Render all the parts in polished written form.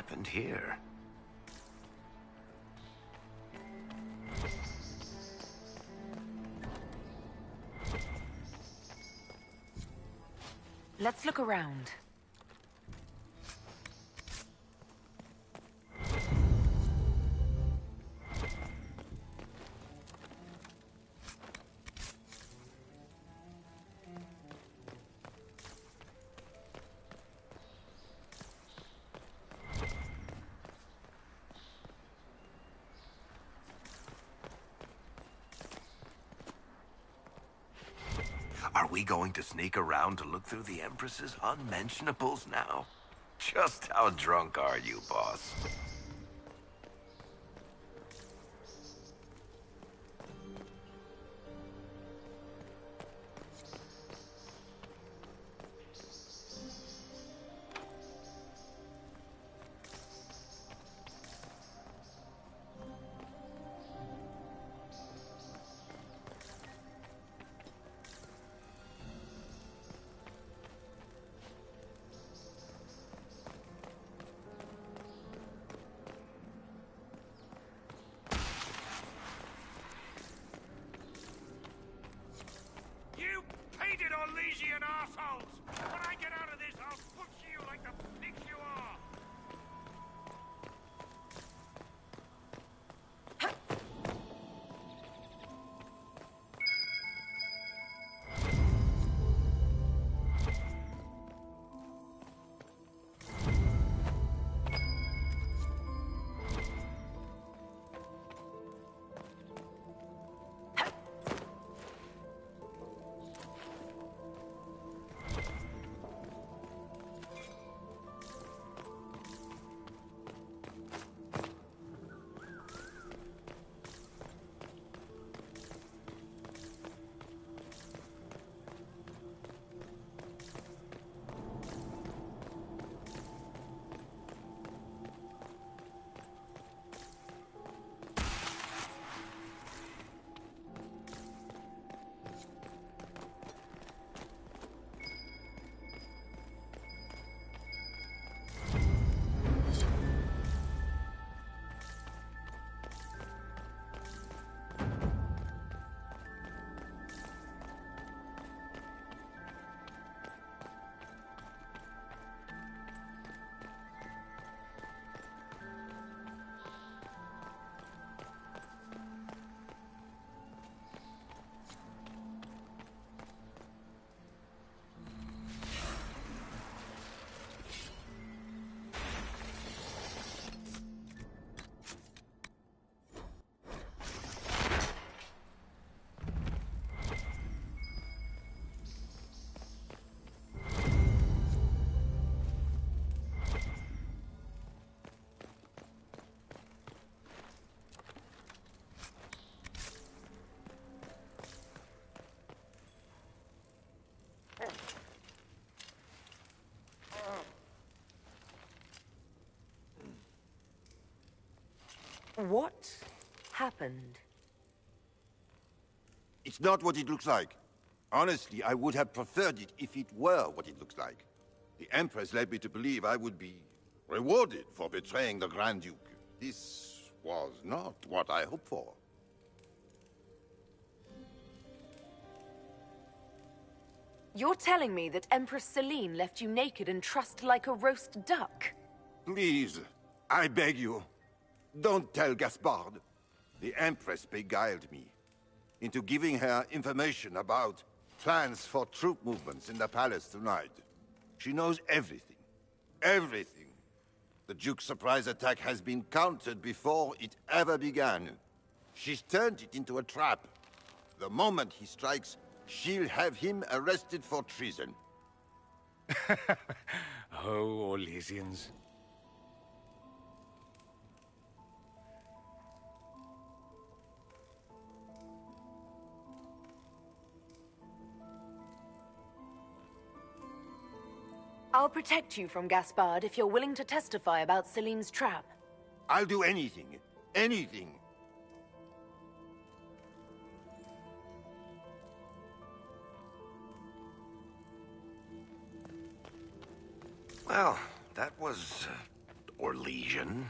happened here? Let's look around. Are we going to sneak around to look through the Empress's unmentionables now? Just how drunk are you, boss? Elysian assholes! When I get out of this, I'll butcher you like the pigs you are! What happened? It's not what it looks like. Honestly, I would have preferred it if it were what it looks like. The Empress led me to believe I would be rewarded for betraying the Grand Duke. This was not what I hoped for. You're telling me that Empress Celine left you naked and trussed like a roast duck? Please, I beg you, don't tell Gaspard. The Empress beguiled me into giving her information about plans for troop movements in the palace tonight. She knows everything. Everything. The Duke's surprise attack has been countered before it ever began. She's turned it into a trap. The moment he strikes, she'll have him arrested for treason. Oh, Orlesians. I'll protect you from Gaspard if you're willing to testify about Celine's trap. I'll do anything. Anything. Well, that was Orlesian.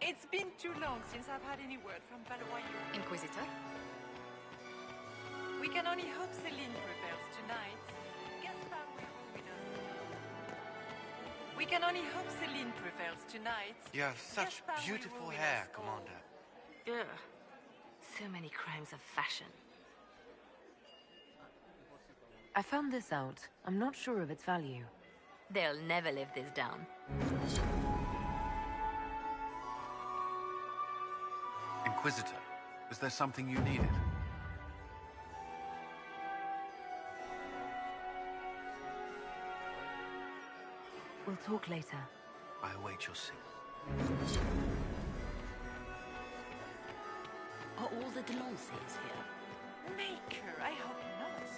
It's been too long since I've had any word from Valois. Inquisitor? We can only hope Celine prevails tonight. Gaspard will rule with us. We can only hope Celine prevails tonight. You have such Gaspard will beautiful rule with hair, us all. Commander. Ugh. So many crimes of fashion. I found this out. I'm not sure of its value. They'll never live this down. Inquisitor, is there something you needed? We'll talk later. I await your signal. Are all the Delancers here? Maker, I hope not.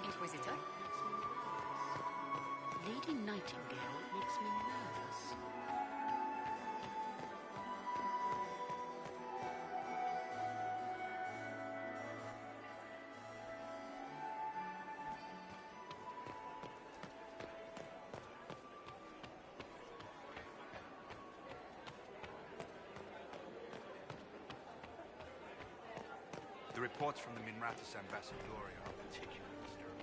Inquisitor? Lady Nightingale makes me nervous. The reports from the Minrathous Ambassadorial are particularly disturbing.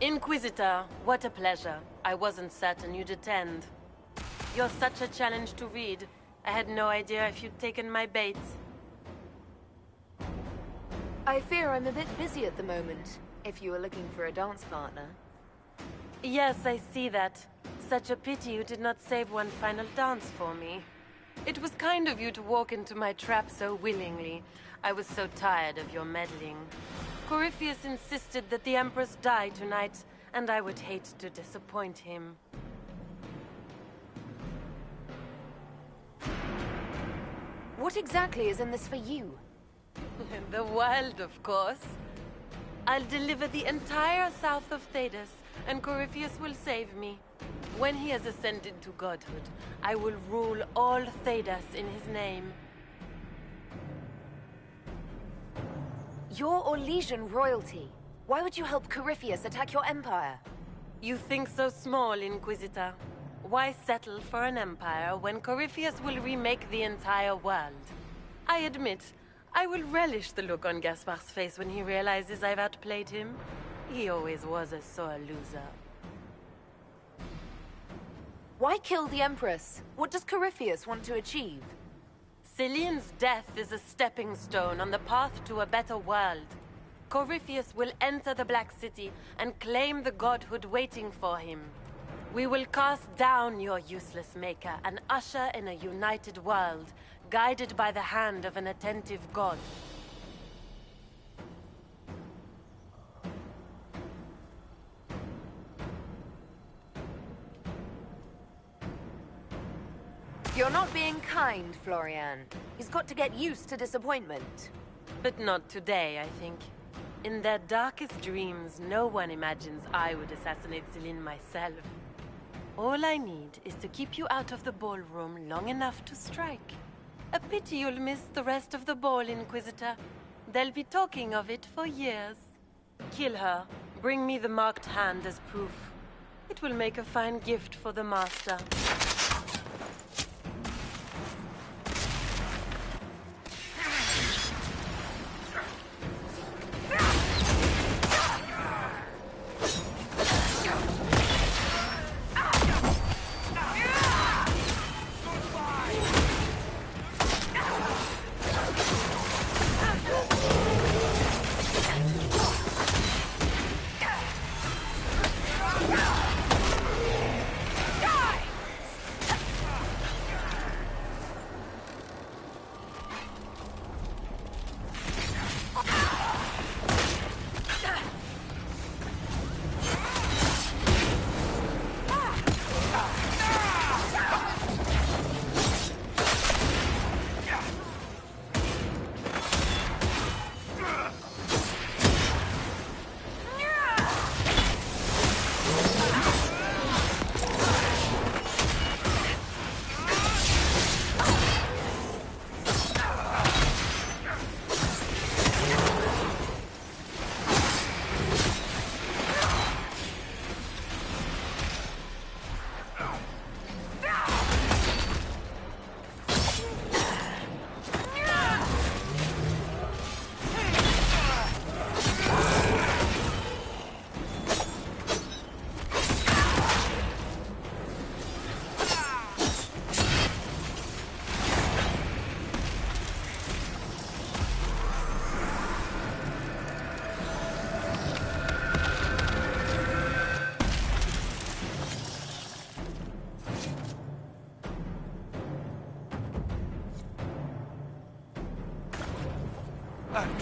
Inquisitor, what a pleasure. I wasn't certain you'd attend. You're such a challenge to read. I had no idea if you'd taken my bait. I fear I'm a bit busy at the moment, if you were looking for a dance partner. Yes, I see that. Such a pity you did not save one final dance for me. It was kind of you to walk into my trap so willingly. I was so tired of your meddling. Corypheus insisted that the Empress die tonight, and I would hate to disappoint him. What exactly is in this for you? The wild, of course. I'll deliver the entire south of Thedas, and Corypheus will save me. When he has ascended to godhood, I will rule all Thedas in his name. You're Orlesian royalty. Why would you help Corypheus attack your empire? You think so small, Inquisitor. Why settle for an empire when Corypheus will remake the entire world? I admit, I will relish the look on Gaspard's face when he realizes I've outplayed him. He always was a sore loser. Why kill the Empress? What does Corypheus want to achieve? Celine's death is a stepping stone on the path to a better world. Corypheus will enter the Black City and claim the godhood waiting for him. We will cast down your useless maker and usher in a united world, guided by the hand of an attentive god. You're not being kind, Florian. He's got to get used to disappointment. But not today, I think. In their darkest dreams, no one imagines I would assassinate Celine myself. All I need is to keep you out of the ballroom long enough to strike. A pity you'll miss the rest of the ball, Inquisitor. They'll be talking of it for years. Kill her. Bring me the marked hand as proof. It will make a fine gift for the Master.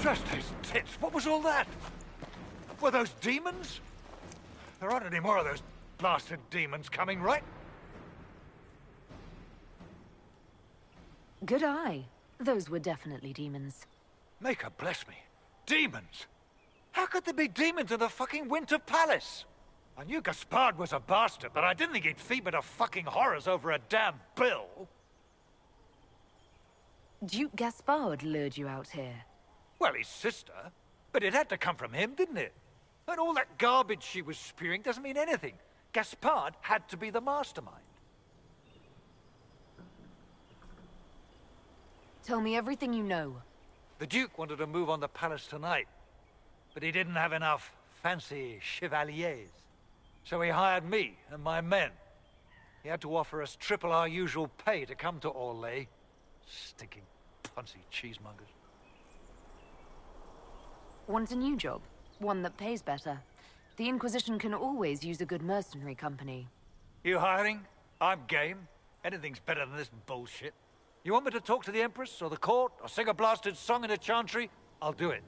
Just those tits. What was all that? Were those demons? There aren't any more of those blasted demons coming, right? Good eye. Those were definitely demons. Maker bless me. Demons? How could there be demons in the fucking Winter Palace? I knew Gaspard was a bastard, but I didn't think he'd feed to fucking horrors over a damn bill. Duke Gaspard lured you out here. Well, his sister. But it had to come from him, didn't it? And all that garbage she was spewing doesn't mean anything. Gaspard had to be the mastermind. Tell me everything you know. The Duke wanted to move on the palace tonight, but he didn't have enough fancy chevaliers. So he hired me and my men. He had to offer us triple our usual pay to come to ELLE. Stinking punsy cheesemongers. Want a new job? One that pays better. The Inquisition can always use a good mercenary company. You hiring? I'm game. Anything's better than this bullshit. You want me to talk to the Empress or the court or sing a blasted song in a chantry? I'll do it.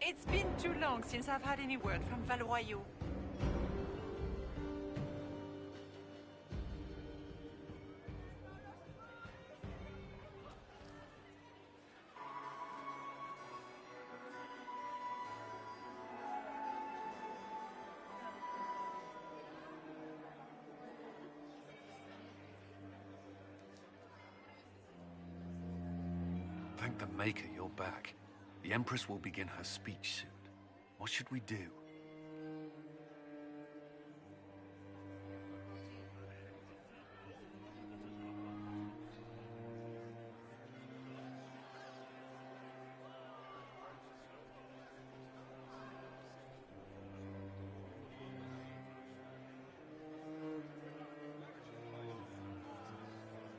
It's been too long since I've had any word from Valois. Thank the Maker you're back. The Empress will begin her speech soon. What should we do?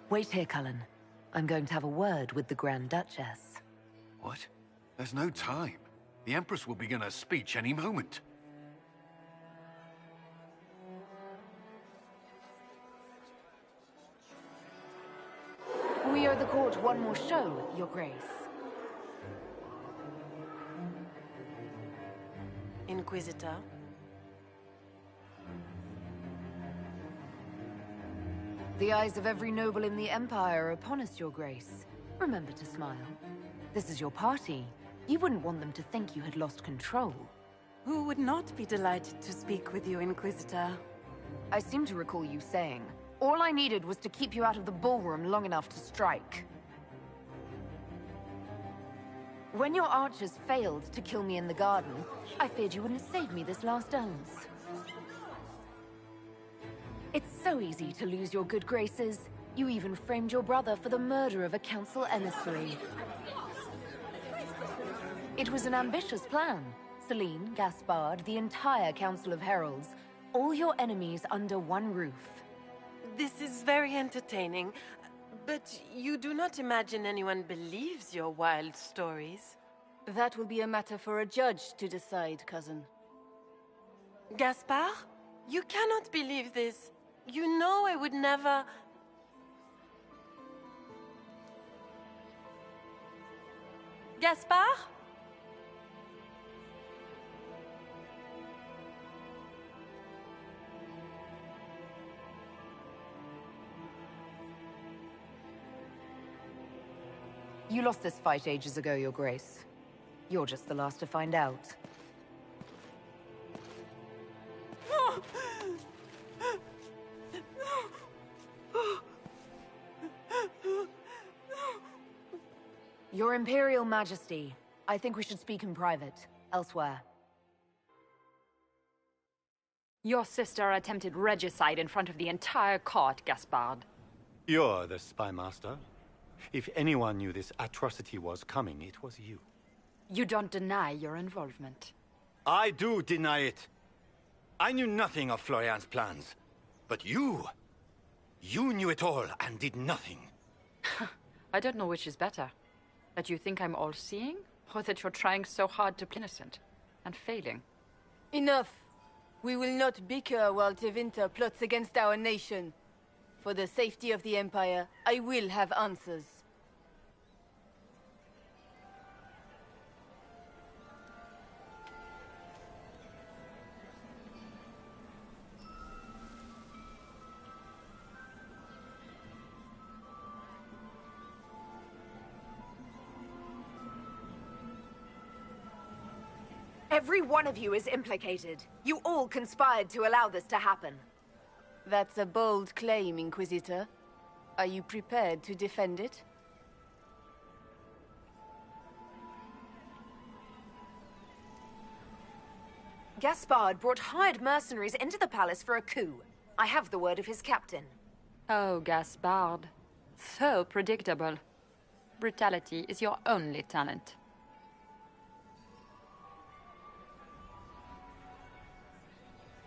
Wait here, Cullen. I'm going to have a word with the Grand Duchess. What? There's no time. The Empress will begin her speech any moment. We owe the court one more show, Your Grace. Inquisitor. The eyes of every noble in the Empire are upon us, Your Grace. Remember to smile. This is your party. You wouldn't want them to think you had lost control. Who would not be delighted to speak with you, Inquisitor? I seem to recall you saying, all I needed was to keep you out of the ballroom long enough to strike. When your archers failed to kill me in the garden, I feared you wouldn't save me this last dance. It's so easy to lose your good graces. You even framed your brother for the murder of a council emissary. It was an ambitious plan. Celine, Gaspard, the entire Council of Heralds, all your enemies under one roof. This is very entertaining, but you do not imagine anyone believes your wild stories? That will be a matter for a judge to decide, cousin. Gaspard? You cannot believe this. You know I would never... Gaspard? You lost this fight ages ago, Your Grace. You're just the last to find out. Your Imperial Majesty, I think we should speak in private, elsewhere. Your sister attempted regicide in front of the entire court, Gaspard. You're the spy master. If anyone knew this atrocity was coming, it was you. You don't deny your involvement. I do deny it. I knew nothing of Florian's plans. But you knew it all and did nothing. I don't know which is better. That you think I'm all-seeing, or that you're trying so hard to be innocent and failing? Enough. We will not bicker while Tevinter plots against our nation. For the safety of the Empire, I will have answers. Every one of you is implicated. You all conspired to allow this to happen. That's a bold claim, Inquisitor. Are you prepared to defend it? Gaspard brought hired mercenaries into the palace for a coup. I have the word of his captain. Oh, Gaspard. So predictable. Brutality is your only talent.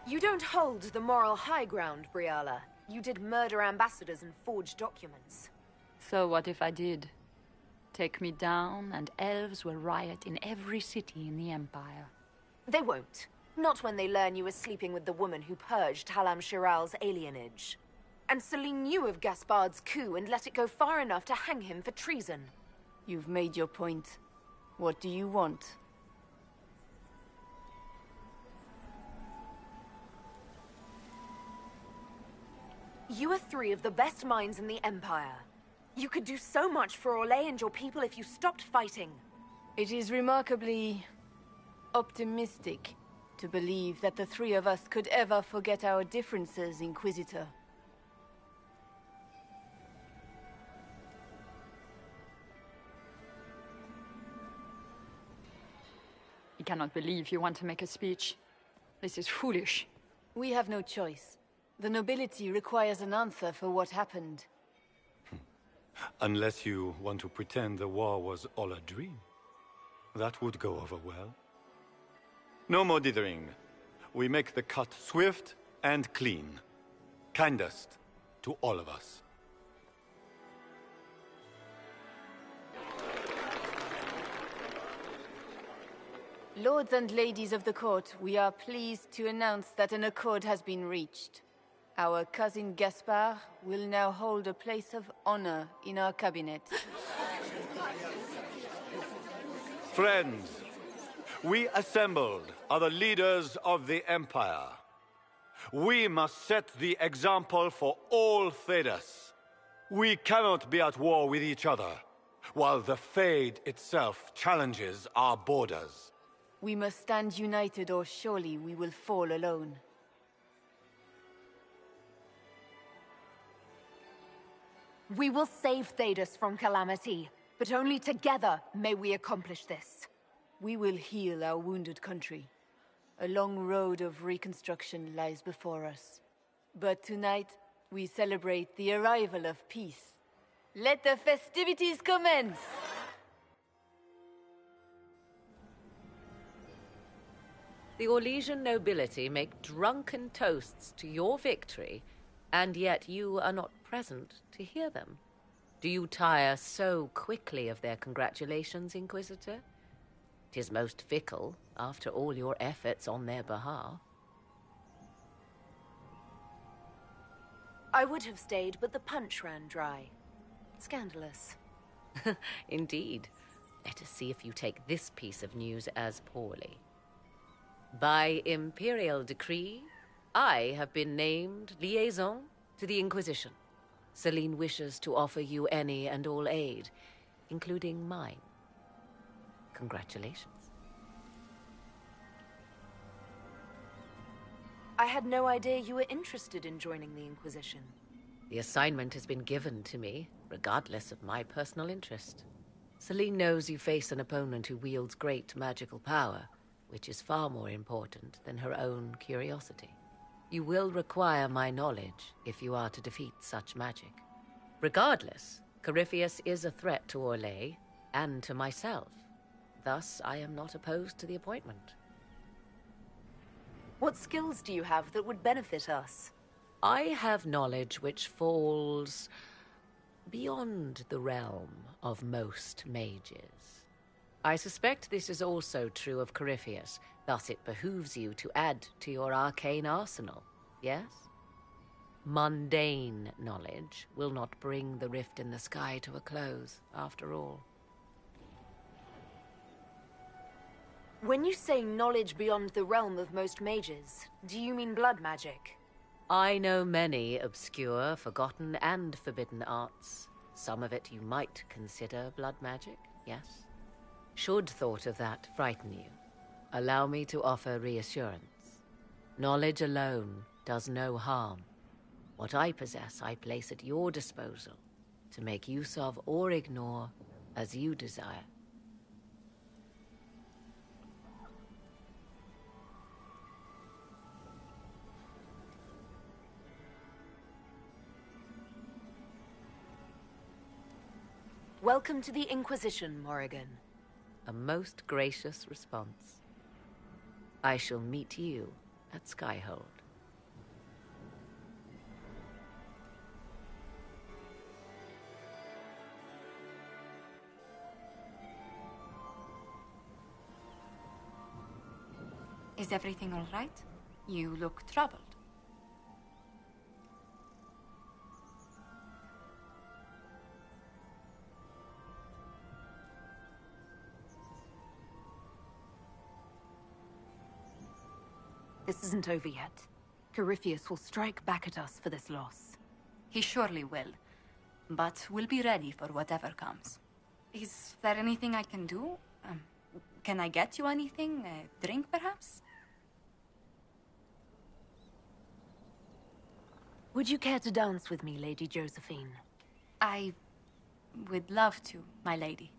You don't hold the moral high ground, Briala. You did murder ambassadors and forge documents. So what if I did? Take me down, and elves will riot in every city in the Empire. They won't. Not when they learn you were sleeping with the woman who purged Halam Shiral's alienage. And Celine knew of Gaspard's coup and let it go far enough to hang him for treason. You've made your point. What do you want? You are three of the best minds in the Empire. You could do so much for Orlais and your people if you stopped fighting. It is remarkably optimistic to believe that the three of us could ever forget our differences, Inquisitor. I cannot believe you want to make a speech. This is foolish. We have no choice. The nobility requires an answer for what happened. Unless you want to pretend the war was all a dream. That would go over well. No more dithering. We make the cut swift and clean. Kindest to all of us. Lords and ladies of the court, we are pleased to announce that an accord has been reached. Our cousin Gaspard will now hold a place of honor in our cabinet. Friends, we assembled are the leaders of the Empire. We must set the example for all Thedas. We cannot be at war with each other, while the Fade itself challenges our borders. We must stand united, or surely we will fall alone. We will save Thedas from calamity, but only together may we accomplish this. We will heal our wounded country. A long road of reconstruction lies before us. But tonight, we celebrate the arrival of peace. Let the festivities commence! The Orlesian nobility make drunken toasts to your victory, and yet you are not present to hear them. Do you tire so quickly of their congratulations, Inquisitor? 'Tis most fickle, after all your efforts on their behalf. I would have stayed, but the punch ran dry. Scandalous. Indeed. Let us see if you take this piece of news as poorly. By imperial decree, I have been named liaison to the Inquisition. Celine wishes to offer you any and all aid, including mine. Congratulations. I had no idea you were interested in joining the Inquisition. The assignment has been given to me, regardless of my personal interest. Celine knows you face an opponent who wields great magical power, which is far more important than her own curiosity. You will require my knowledge if you are to defeat such magic. Regardless, Corypheus is a threat to Orlais and to myself. Thus, I am not opposed to the appointment. What skills do you have that would benefit us? I have knowledge which falls beyond the realm of most mages. I suspect this is also true of Corypheus, thus it behooves you to add to your arcane arsenal, yes? Mundane knowledge will not bring the rift in the sky to a close, after all. When you say knowledge beyond the realm of most mages, do you mean blood magic? I know many obscure, forgotten, and forbidden arts. Some of it you might consider blood magic, yes? Should thought of that frighten you, allow me to offer reassurance. Knowledge alone does no harm. What I possess, I place at your disposal to make use of or ignore as you desire. Welcome to the Inquisition, Morrigan. A most gracious response. I shall meet you at Skyhold. Is everything all right? You look troubled. This isn't over yet. Corypheus will strike back at us for this loss. He surely will. But we'll be ready for whatever comes. Is there anything I can do? Can I get you anything? A drink, perhaps? Would you care to dance with me, Lady Josephine? I would love to, my lady.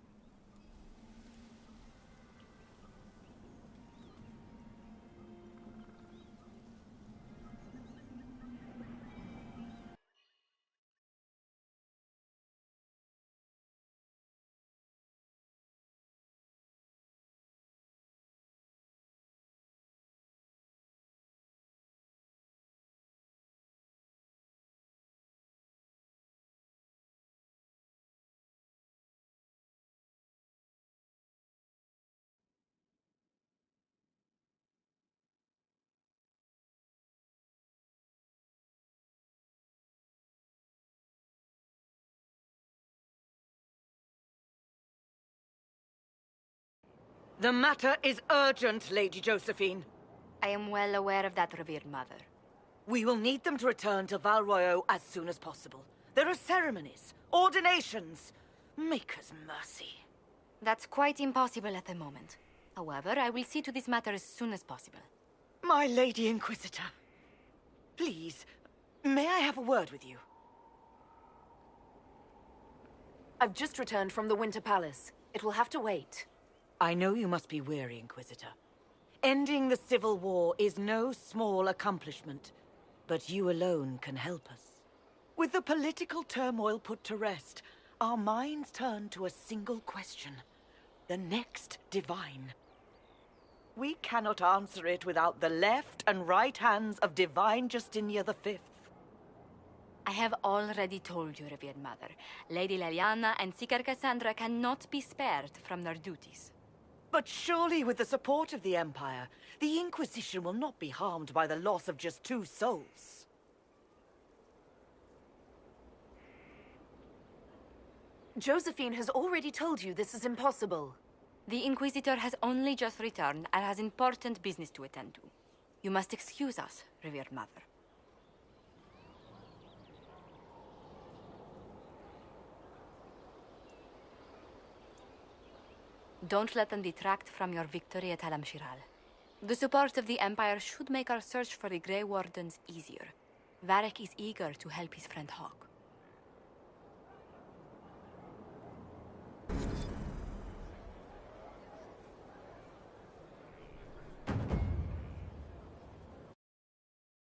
The matter is urgent, Lady Josephine. I am well aware of that, revered mother. We will need them to return to Val Royeaux as soon as possible. There are ceremonies, ordinations. Maker's mercy. That's quite impossible at the moment. However, I will see to this matter as soon as possible. My Lady Inquisitor. Please, may I have a word with you? I've just returned from the Winter Palace. It will have to wait. I know you must be weary, Inquisitor. Ending the Civil War is no small accomplishment, but you alone can help us. With the political turmoil put to rest, our minds turn to a single question. The next Divine. We cannot answer it without the left and right hands of Divine Justinia V. I have already told you, revered mother. Lady Leliana and Seeker Cassandra cannot be spared from their duties. But surely with the support of the Empire, the Inquisition will not be harmed by the loss of just 2 souls. Josephine has already told you this is impossible. The Inquisitor has only just returned and has important business to attend to. You must excuse us, revered mother. Don't let them detract from your victory at Alam-Shiral. The support of the Empire should make our search for the Grey Wardens easier. Varric is eager to help his friend Hawk.